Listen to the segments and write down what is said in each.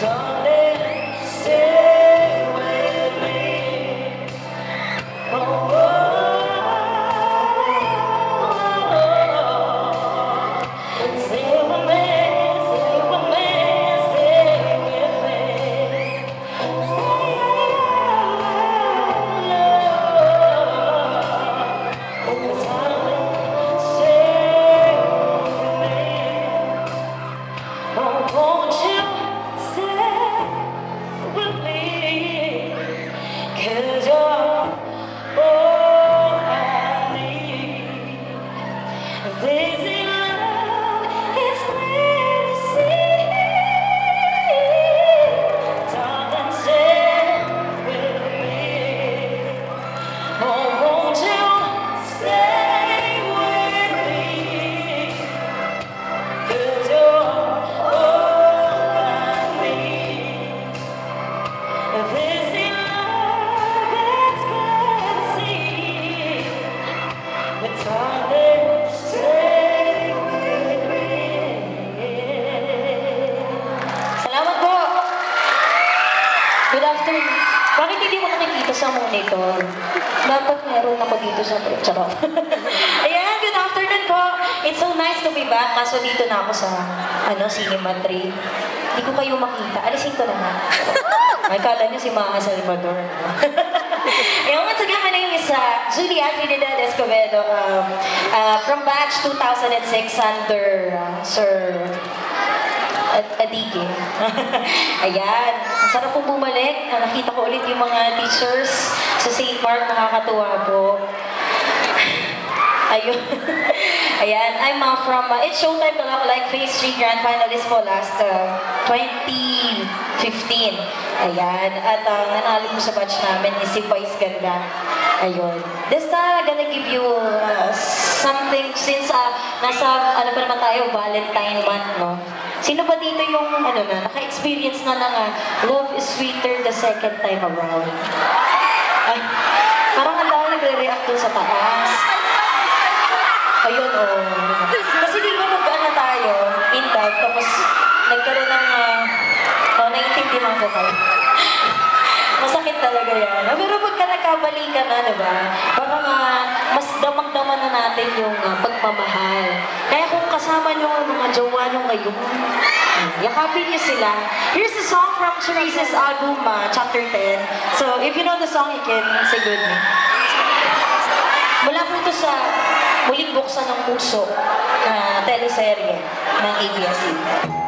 darling, stay with me. Oh, stay with me, stay with me, stay with me. Oh, darling, stay with me. Oh, won't you stay with me? 'Cause you're all I need. This is love, it's clear to see. Darling, stay with me. Oh, won't you stay with me? 'Cause you're all I need. This is love, it's clear to see. But darling, stay with me. Salamat po! Good afternoon. Bakit hindi mo nakikita sa monitor? Dapat meron ako dito sa charot. Ayan, good afternoon po. It's so nice to be back. Kaso dito na ako sa Cinema 3. Hindi ko kayo makita. Alisin ko na nga. Ay, kala niyo si Mama Salvador. And once again, my name is Julia Trinidad Escobedo from batch 2006 under Sir Adige. Ayan. Ang sarap pong bumalik. Nakita ko ulit yung mga teachers sa St. Mark. Nakakatuwa po. Ayun. Ayan. I'm from It's Showtime Like Phase 3 Grand Finalist po last 2015. Ayan. At nanalo po sa batch namin is si Vice Ganda. Ayun. This time, I'm gonna give you something since nasa, pa naman tayo, Valentine month, no? Sino ba dito yung, naka-experience na ng love is sweeter the second time around? Ay, parang ang dami nagre-react dun sa taas. Ayun, oh. Kasi di ba mag-ano tayo, in love, tapos nagkaroon ng, naiintindihan ko kayo. Masakit talaga yan. Pero pagka nagkabalikan na, diba? Parang mas damang-dama na natin yung pagmamahal. Kaya kung kasama nyo ang mga jowa nyo ngayon, yakapin nyo sila. Here's a song from Teresa's album, Chapter 10. So, if you know the song, you can say good me. Mula po ito sa Muling Buksan ng Puso na teleserye ng ABS-CBN.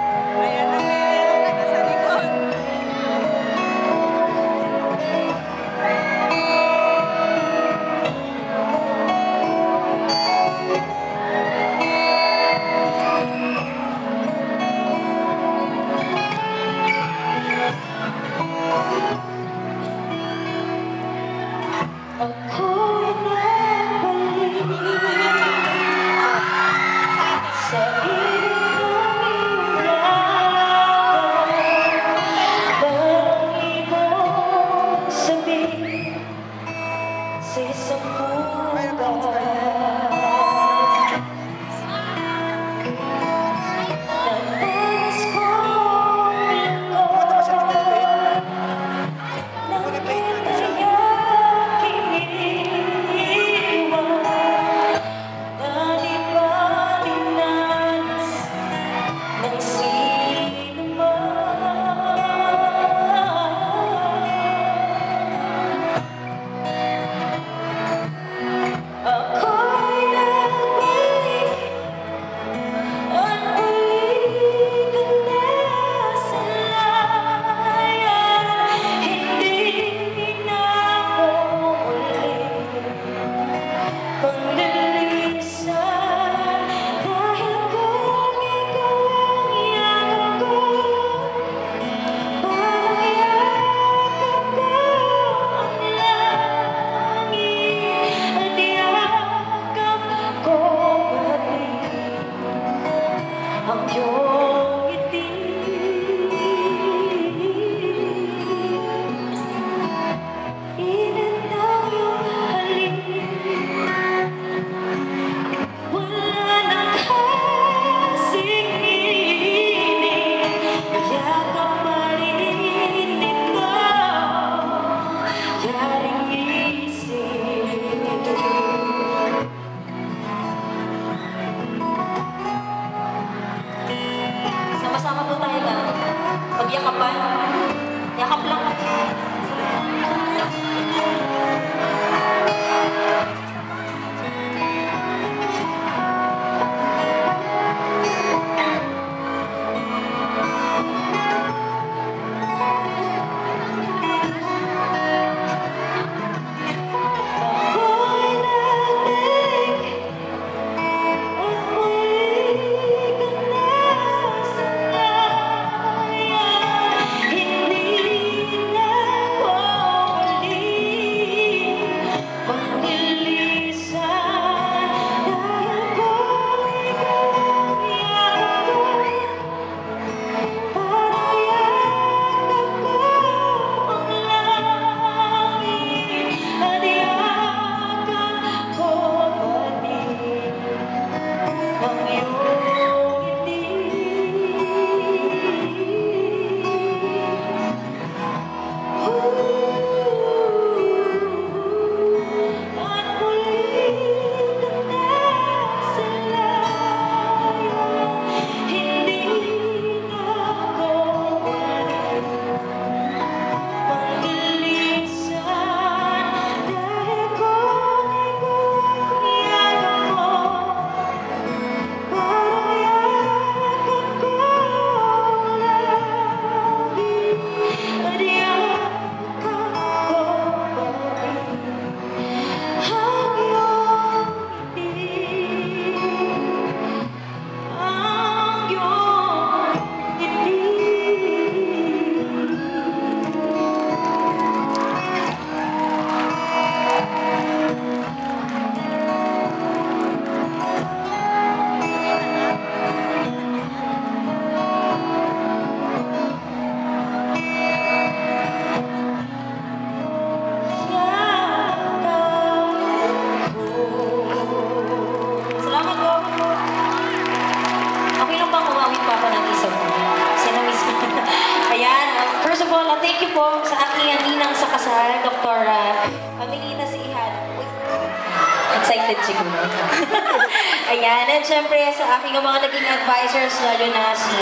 Yakap pa rin Yakapan. Yakap lang. First of all, thank you po sa aking ninang sa kasal, Dr. Amelita Sihan. Excited siguro. Ayan, and syempre sa aking mga naging advisors, lalo na si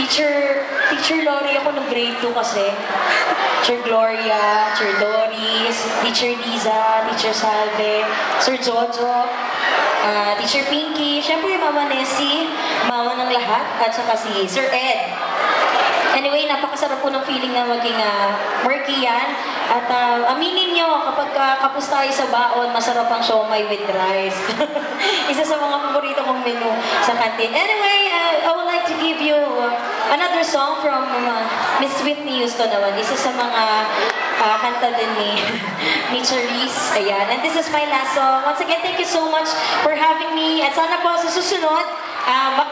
Teacher Lori ako ng grade 2 kasi. Teacher Gloria, Teacher Doris, Teacher Liza, Teacher Salve, Sir Jojo, Teacher Pinky, syempre Mama Nessie, mama ng lahat, at saka si Sir Ed. Anyway, napakasarap po ng feeling na maging murky yan. At aminin nyo, kapag kapos tayo sa baon, masarap ang siomai with rice. Isa sa mga paborito kong menu sa kantin. Anyway, I would like to give you another song from Miss Whitney Houston naman. Isa sa mga kanta din ni Charisse. Ayan. And this is my last song. Once again, thank you so much for having me. At sana po sa susunod,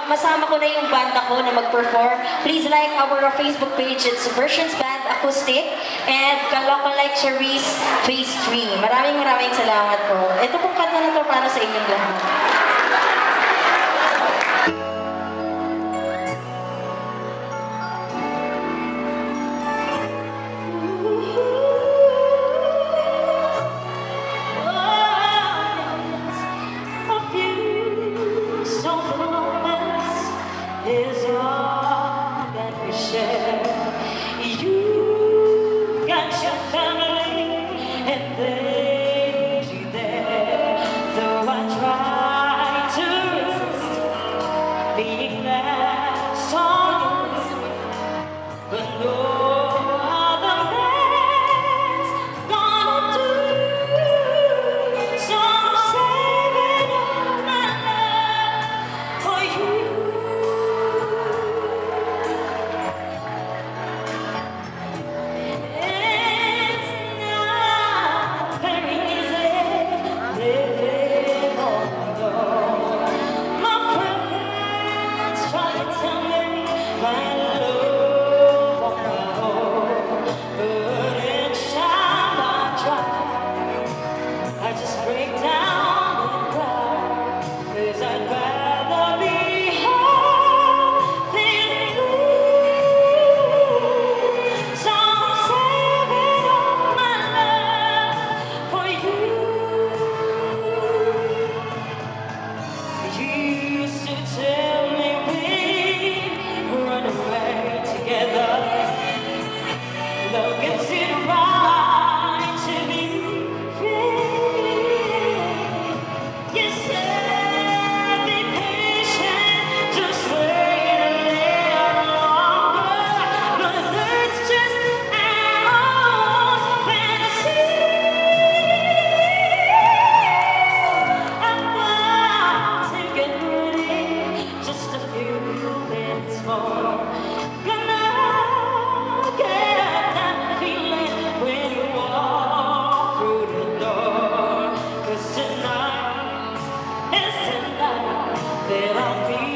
masama ko na yung banda ko na mag-perform. Please like our Facebook page. It's Versions Band Acoustic. And Kaloka Like Charisse Phase 3. Maraming salamat po. Ito pong kanta na to para sa inyong lahat. Is all that we share. You've got your family and they need you there. Though I try to resist being last on your list, but no other man's gonna do. So I'm saving all my love for you. Used to tell me we'd run away. that I feel.